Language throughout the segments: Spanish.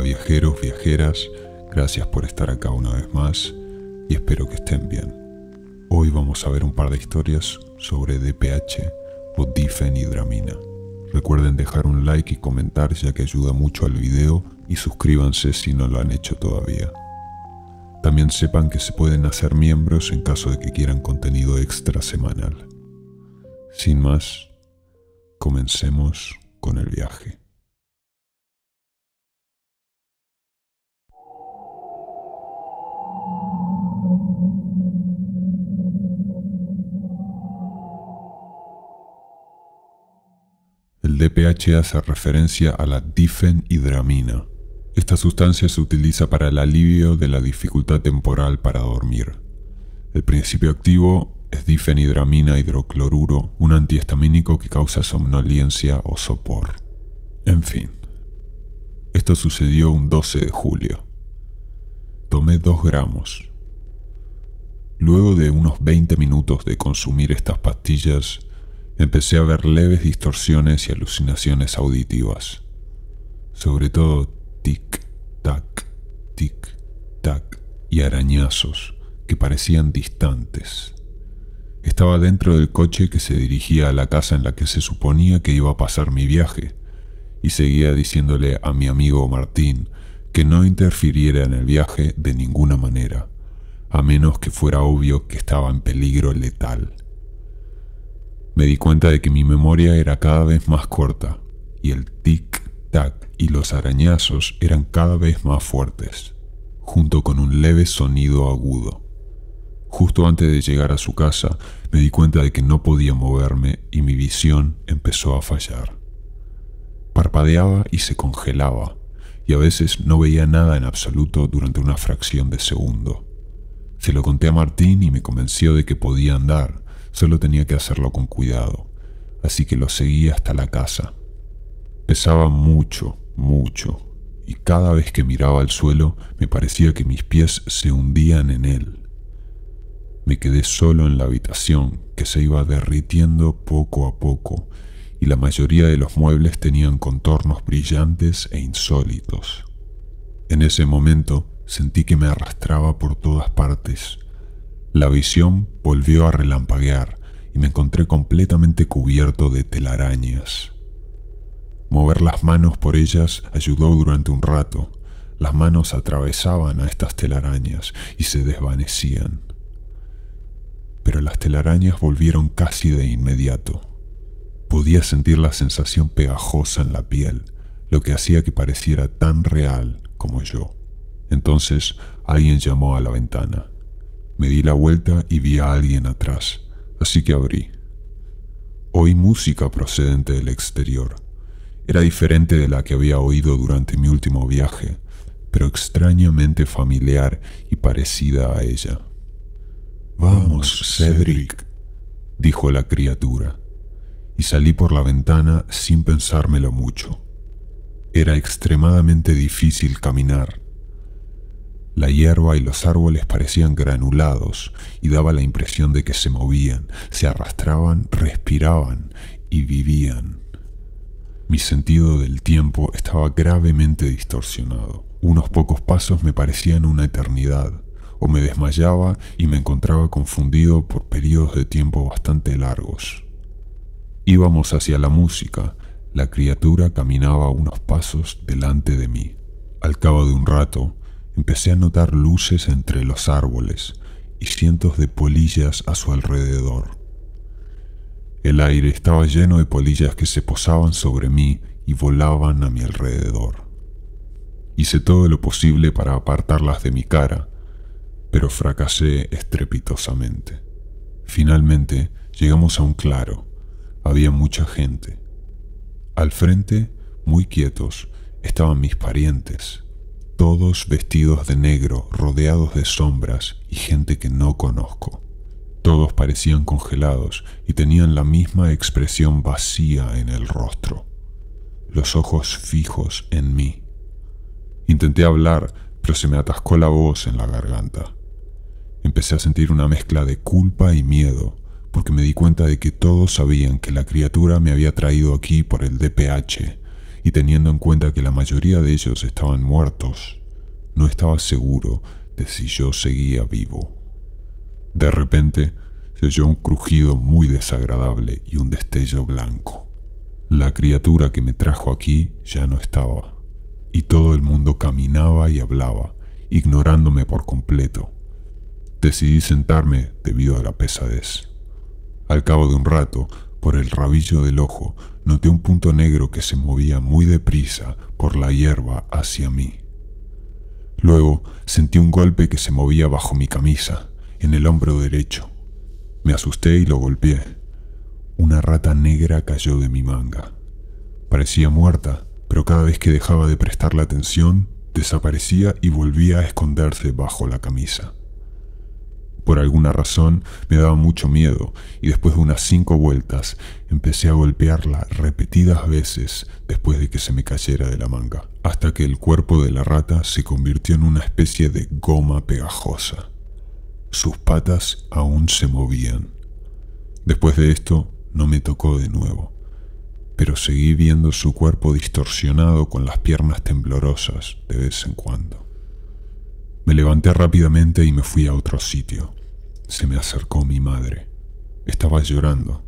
viajeros, viajeras, gracias por estar acá una vez más y espero que estén bien. Hoy vamos a ver un par de historias sobre DPH o difenhidramina. Recuerden dejar un like y comentar ya que ayuda mucho al video y suscríbanse si no lo han hecho todavía. También sepan que se pueden hacer miembros en caso de que quieran contenido extra semanal. Sin más, comencemos con el viaje. El DPH hace referencia a la difenhidramina. Esta sustancia se utiliza para el alivio de la dificultad temporal para dormir. El principio activo es difenhidramina hidrocloruro, un antihistamínico que causa somnolencia o sopor. En fin, esto sucedió un 12 de julio. Tomé 2 gramos. Luego de unos 20 minutos de consumir estas pastillas, empecé a ver leves distorsiones y alucinaciones auditivas. Sobre todo tic-tac, tic-tac y arañazos que parecían distantes. Estaba dentro del coche que se dirigía a la casa en la que se suponía que iba a pasar mi viaje y seguía diciéndole a mi amigo Martín que no interfiriera en el viaje de ninguna manera, a menos que fuera obvio que estaba en peligro letal. Me di cuenta de que mi memoria era cada vez más corta y el tic-tac y los arañazos eran cada vez más fuertes, junto con un leve sonido agudo. Justo antes de llegar a su casa, me di cuenta de que no podía moverme y mi visión empezó a fallar. Parpadeaba y se congelaba, y a veces no veía nada en absoluto durante una fracción de segundo. Se lo conté a Martín y me convenció de que podía andar. Solo tenía que hacerlo con cuidado, así que lo seguí hasta la casa. Pesaba mucho, y cada vez que miraba al suelo me parecía que mis pies se hundían en él. Me quedé solo en la habitación, que se iba derritiendo poco a poco, y la mayoría de los muebles tenían contornos brillantes e insólitos. En ese momento sentí que me arrastraba por todas partes. La visión volvió a relampaguear y me encontré completamente cubierto de telarañas. Mover las manos por ellas ayudó durante un rato. Las manos atravesaban a estas telarañas y se desvanecían. Pero las telarañas volvieron casi de inmediato. Podía sentir la sensación pegajosa en la piel, lo que hacía que pareciera tan real como yo. Entonces alguien llamó a la ventana. Me di la vuelta y vi a alguien atrás, así que abrí. Oí música procedente del exterior. Era diferente de la que había oído durante mi último viaje, pero extrañamente familiar y parecida a ella. «Vamos, Cedric», dijo la criatura, y salí por la ventana sin pensármelo mucho. Era extremadamente difícil caminar. La hierba y los árboles parecían granulados y daba la impresión de que se movían, se arrastraban, respiraban y vivían. Mi sentido del tiempo estaba gravemente distorsionado. Unos pocos pasos me parecían una eternidad, o me desmayaba y me encontraba confundido por periodos de tiempo bastante largos. Íbamos hacia la música. La criatura caminaba unos pasos delante de mí. Al cabo de un rato, empecé a notar luces entre los árboles y cientos de polillas a su alrededor. El aire estaba lleno de polillas que se posaban sobre mí y volaban a mi alrededor. Hice todo lo posible para apartarlas de mi cara, pero fracasé estrepitosamente. Finalmente llegamos a un claro. Había mucha gente. Al frente, muy quietos, estaban mis parientes. Todos vestidos de negro, rodeados de sombras y gente que no conozco. Todos parecían congelados y tenían la misma expresión vacía en el rostro, los ojos fijos en mí. Intenté hablar, pero se me atascó la voz en la garganta. Empecé a sentir una mezcla de culpa y miedo, porque me di cuenta de que todos sabían que la criatura me había traído aquí por el DPH y teniendo en cuenta que la mayoría de ellos estaban muertos, no estaba seguro de si yo seguía vivo. De repente, se oyó un crujido muy desagradable y un destello blanco. La criatura que me trajo aquí ya no estaba, y todo el mundo caminaba y hablaba, ignorándome por completo. Decidí sentarme debido a la pesadez. Al cabo de un rato, por el rabillo del ojo, noté un punto negro que se movía muy deprisa por la hierba hacia mí. Luego sentí un golpe que se movía bajo mi camisa, en el hombro derecho. Me asusté y lo golpeé. Una rata negra cayó de mi manga. Parecía muerta, pero cada vez que dejaba de prestarle atención, desaparecía y volvía a esconderse bajo la camisa. Por alguna razón me daba mucho miedo y después de unas 5 vueltas empecé a golpearla repetidas veces después de que se me cayera de la manga, hasta que el cuerpo de la rata se convirtió en una especie de goma pegajosa. Sus patas aún se movían. Después de esto no me tocó de nuevo, pero seguí viendo su cuerpo distorsionado con las piernas temblorosas de vez en cuando. Me levanté rápidamente y me fui a otro sitio. Se me acercó mi madre. Estaba llorando.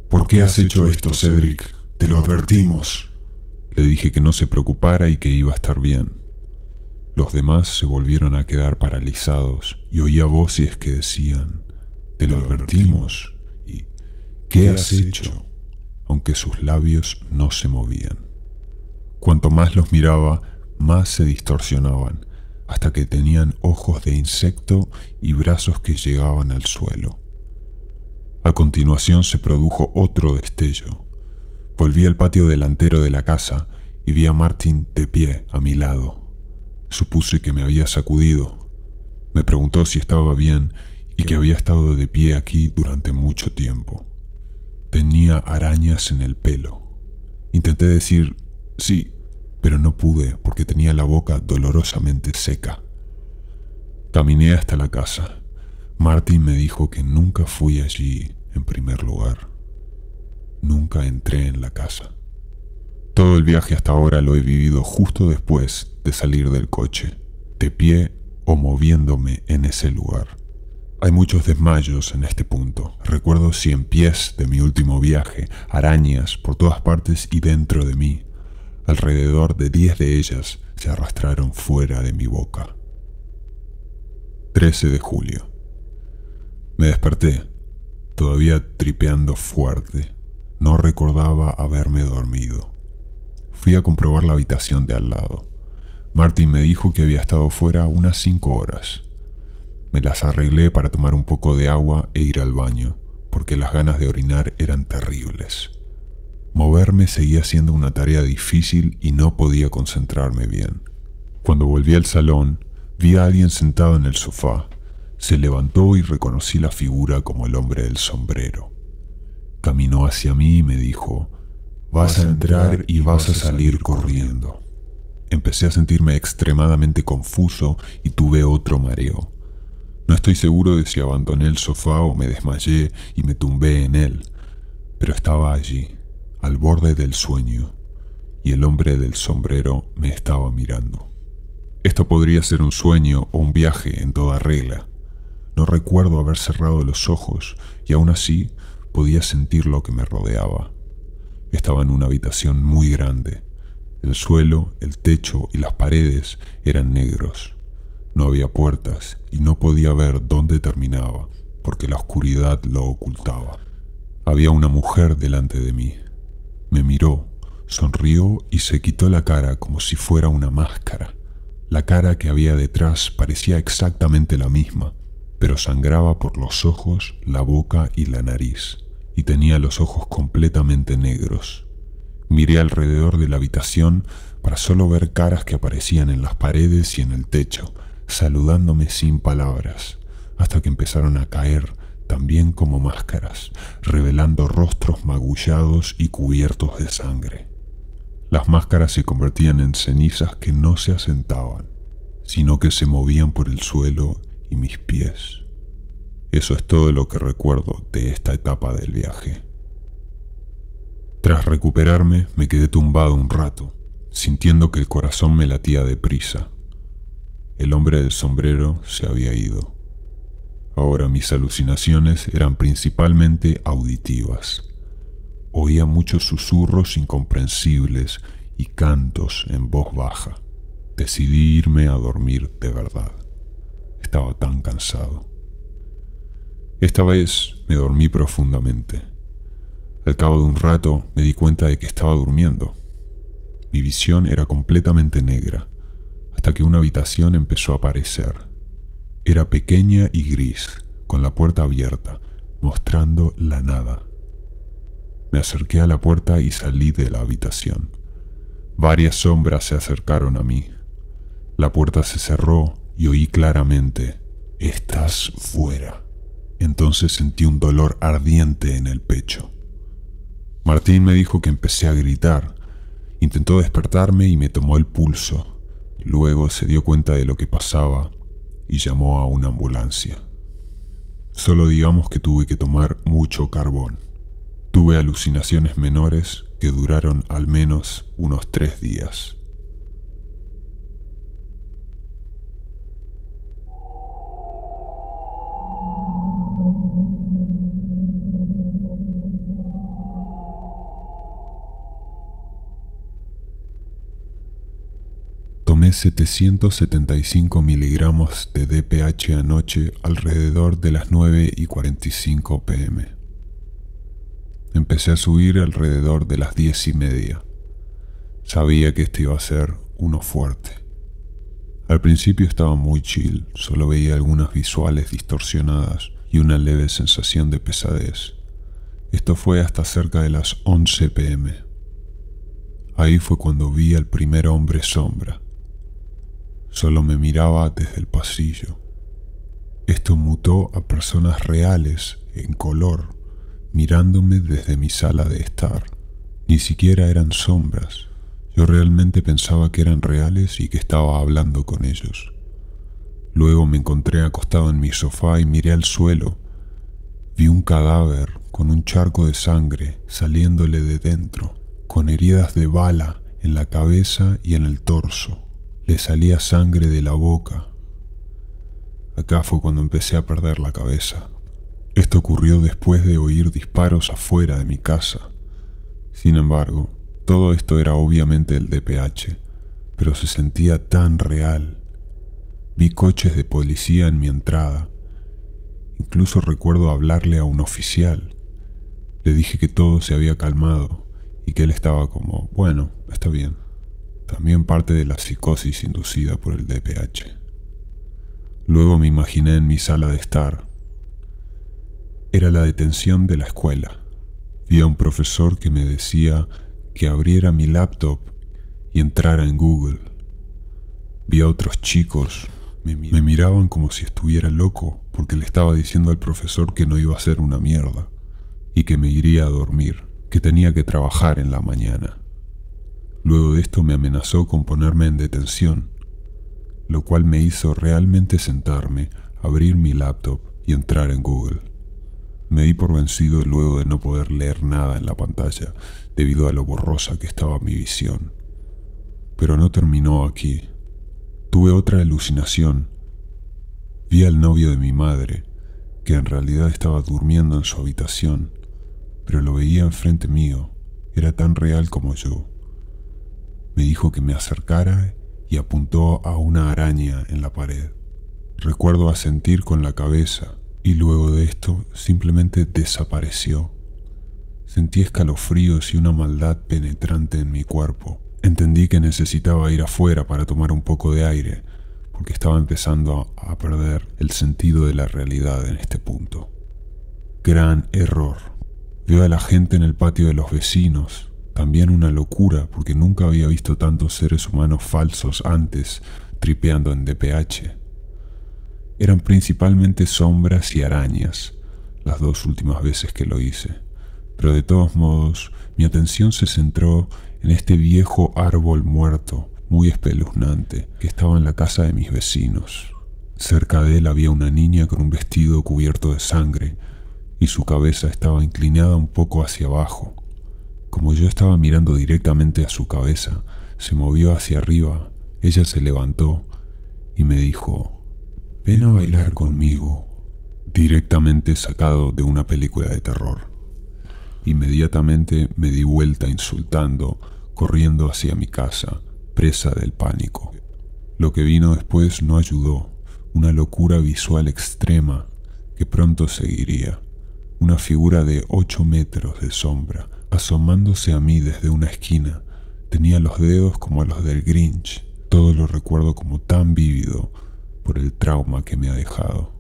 ¿Por qué has hecho esto, Cedric? Te lo advertimos. Le dije que no se preocupara y que iba a estar bien. Los demás se volvieron a quedar paralizados y oía voces que decían: «Te lo advertimos» y «¿Qué has hecho?», aunque sus labios no se movían. Cuanto más los miraba, más se distorsionaban, hasta que tenían ojos de insecto y brazos que llegaban al suelo. A continuación se produjo otro destello. Volví al patio delantero de la casa y vi a Martin de pie a mi lado. Supuse que me había sacudido. Me preguntó si estaba bien y que había estado de pie aquí durante mucho tiempo. Tenía arañas en el pelo. Intenté decir sí, pero no pude porque tenía la boca dolorosamente seca. Caminé hasta la casa. Martin me dijo que nunca fui allí en primer lugar. Nunca entré en la casa. Todo el viaje hasta ahora lo he vivido justo después de salir del coche, de pie o moviéndome en ese lugar. Hay muchos desmayos en este punto. Recuerdo 100 pies de mi último viaje, arañas por todas partes y dentro de mí. Alrededor de 10 de ellas se arrastraron fuera de mi boca. 13 de julio. Me desperté, todavía tripeando fuerte. No recordaba haberme dormido. Fui a comprobar la habitación de al lado. Martin me dijo que había estado fuera unas 5 horas. Me las arreglé para tomar un poco de agua e ir al baño, porque las ganas de orinar eran terribles. Moverme seguía siendo una tarea difícil y no podía concentrarme bien. Cuando volví al salón, vi a alguien sentado en el sofá. Se levantó y reconocí la figura como el hombre del sombrero. Caminó hacia mí y me dijo: «Vas a entrar y vas a salir corriendo». Empecé a sentirme extremadamente confuso y tuve otro mareo. No estoy seguro de si abandoné el sofá o me desmayé y me tumbé en él, pero estaba allí, al borde del sueño, y el hombre del sombrero me estaba mirando. Esto podría ser un sueño o un viaje en toda regla. No recuerdo haber cerrado los ojos y aún así podía sentir lo que me rodeaba. Estaba en una habitación muy grande. El suelo, el techo y las paredes eran negros. No había puertas y no podía ver dónde terminaba porque la oscuridad lo ocultaba. Había una mujer delante de mí. Me miró, sonrió y se quitó la cara como si fuera una máscara. La cara que había detrás parecía exactamente la misma, pero sangraba por los ojos, la boca y la nariz, y tenía los ojos completamente negros. Miré alrededor de la habitación para solo ver caras que aparecían en las paredes y en el techo, saludándome sin palabras, hasta que empezaron a caer también como máscaras, revelando rostros magullados y cubiertos de sangre. Las máscaras se convertían en cenizas que no se asentaban, sino que se movían por el suelo y mis pies. Eso es todo lo que recuerdo de esta etapa del viaje. Tras recuperarme, me quedé tumbado un rato, sintiendo que el corazón me latía deprisa. El hombre del sombrero se había ido. Ahora mis alucinaciones eran principalmente auditivas. Oía muchos susurros incomprensibles y cantos en voz baja. Decidí irme a dormir de verdad. Estaba tan cansado. Esta vez me dormí profundamente. Al cabo de un rato me di cuenta de que estaba durmiendo. Mi visión era completamente negra, hasta que una habitación empezó a aparecer. Era pequeña y gris, con la puerta abierta, mostrando la nada. Me acerqué a la puerta y salí de la habitación. Varias sombras se acercaron a mí. La puerta se cerró y oí claramente: «Estás fuera». Entonces sentí un dolor ardiente en el pecho. Martín me dijo que empecé a gritar. Intentó despertarme y me tomó el pulso. Luego se dio cuenta de lo que pasaba y llamó a una ambulancia. Solo digamos que tuve que tomar mucho carbón. Tuve alucinaciones menores que duraron al menos unos 3 días. Tomé 775 miligramos de DPH anoche alrededor de las 9:45 p.m. Empecé a subir alrededor de las 10:30. Sabía que este iba a ser uno fuerte. Al principio estaba muy chill, solo veía algunas visuales distorsionadas y una leve sensación de pesadez. Esto fue hasta cerca de las 11 p.m. Ahí fue cuando vi al primer hombre sombra. Solo me miraba desde el pasillo. Esto mutó a personas reales, en color, mirándome desde mi sala de estar. Ni siquiera eran sombras. Yo realmente pensaba que eran reales y que estaba hablando con ellos. Luego me encontré acostado en mi sofá y miré al suelo. Vi un cadáver con un charco de sangre saliéndole de dentro, con heridas de bala en la cabeza y en el torso. Le salía sangre de la boca. Acá fue cuando empecé a perder la cabeza. Esto ocurrió después de oír disparos afuera de mi casa. Sin embargo, todo esto era obviamente el DPH, pero se sentía tan real. Vi coches de policía en mi entrada. Incluso recuerdo hablarle a un oficial. Le dije que todo se había calmado y que él estaba como, bueno, está bien. También parte de la psicosis inducida por el DPH. Luego me imaginé en mi sala de estar. Era la detención de la escuela. Vi a un profesor que me decía que abriera mi laptop y entrara en Google. Vi a otros chicos. Me miraban como si estuviera loco porque le estaba diciendo al profesor que no iba a ser una mierda y que me iría a dormir, que tenía que trabajar en la mañana. Luego de esto me amenazó con ponerme en detención, lo cual me hizo realmente sentarme, abrir mi laptop y entrar en Google. Me di por vencido luego de no poder leer nada en la pantalla debido a lo borrosa que estaba mi visión. Pero no terminó aquí. Tuve otra alucinación. Vi al novio de mi madre, que en realidad estaba durmiendo en su habitación, pero lo veía enfrente mío. Era tan real como yo. Me dijo que me acercara y apuntó a una araña en la pared. Recuerdo asentir con la cabeza y luego de esto simplemente desapareció. Sentí escalofríos y una maldad penetrante en mi cuerpo. Entendí que necesitaba ir afuera para tomar un poco de aire, porque estaba empezando a perder el sentido de la realidad en este punto. Gran error. Veo a la gente en el patio de los vecinos. También una locura, porque nunca había visto tantos seres humanos falsos antes tripeando en DPH. Eran principalmente sombras y arañas, las 2 últimas veces que lo hice. Pero de todos modos, mi atención se centró en este viejo árbol muerto, muy espeluznante, que estaba en la casa de mis vecinos. Cerca de él había una niña con un vestido cubierto de sangre, y su cabeza estaba inclinada un poco hacia abajo. Como yo estaba mirando directamente a su cabeza, se movió hacia arriba, ella se levantó y me dijo: «Ven a bailar conmigo», directamente sacado de una película de terror. Inmediatamente me di vuelta insultando, corriendo hacia mi casa, presa del pánico. Lo que vino después no ayudó, una locura visual extrema que pronto seguiría. Una figura de 8 metros de sombra, asomándose a mí desde una esquina. Tenía los dedos como los del Grinch. Todo lo recuerdo como tan vívido por el trauma que me ha dejado.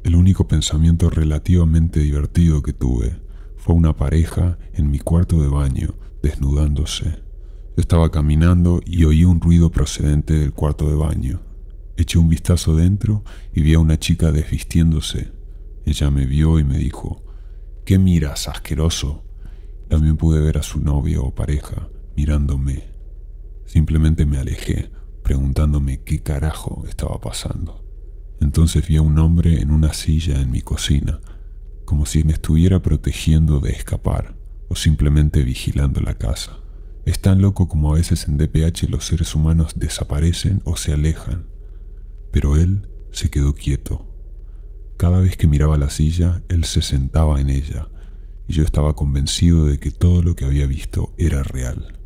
El único pensamiento relativamente divertido que tuve fue una pareja en mi cuarto de baño, desnudándose. Yo estaba caminando y oí un ruido procedente del cuarto de baño. Eché un vistazo dentro y vi a una chica desvistiéndose. Ella me vio y me dijo: «¿Qué miras, asqueroso?». También pude ver a su novio o pareja mirándome. Simplemente me alejé, preguntándome qué carajo estaba pasando. Entonces vi a un hombre en una silla en mi cocina, como si me estuviera protegiendo de escapar o simplemente vigilando la casa. Es tan loco como a veces en DPH los seres humanos desaparecen o se alejan, pero él se quedó quieto. Cada vez que miraba la silla, él se sentaba en ella, y yo estaba convencido de que todo lo que había visto era real.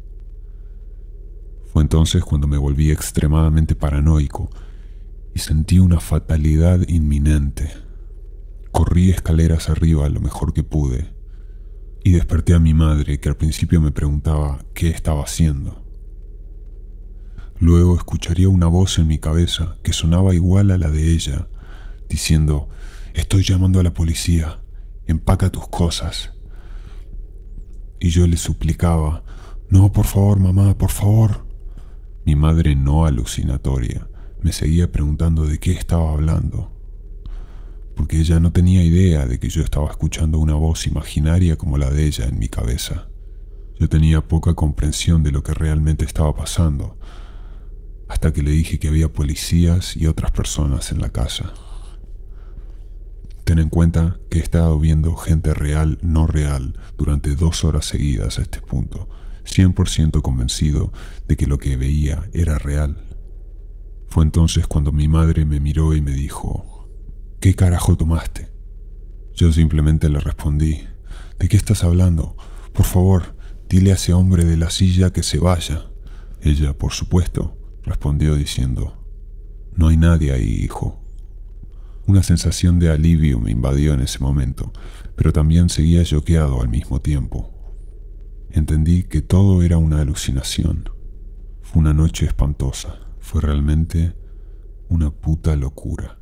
Fue entonces cuando me volví extremadamente paranoico y sentí una fatalidad inminente. Corrí escaleras arriba lo mejor que pude y desperté a mi madre, que al principio me preguntaba qué estaba haciendo. Luego escucharía una voz en mi cabeza que sonaba igual a la de ella, diciendo: «Estoy llamando a la policía, empaca tus cosas». Y yo le suplicaba: «No, por favor, mamá, por favor». Mi madre, no alucinatoria, me seguía preguntando de qué estaba hablando, porque ella no tenía idea de que yo estaba escuchando una voz imaginaria como la de ella en mi cabeza. Yo tenía poca comprensión de lo que realmente estaba pasando, hasta que le dije que había policías y otras personas en la casa. Ten en cuenta que he estado viendo gente real, no real, durante 2 horas seguidas a este punto, 100% convencido de que lo que veía era real. Fue entonces cuando mi madre me miró y me dijo: «¿Qué carajo tomaste?». Yo simplemente le respondí: «¿De qué estás hablando? Por favor, dile a ese hombre de la silla que se vaya». Ella, por supuesto, respondió diciendo: «No hay nadie ahí, hijo». Una sensación de alivio me invadió en ese momento, pero también seguía choqueado al mismo tiempo. Entendí que todo era una alucinación. Fue una noche espantosa. Fue realmente una puta locura.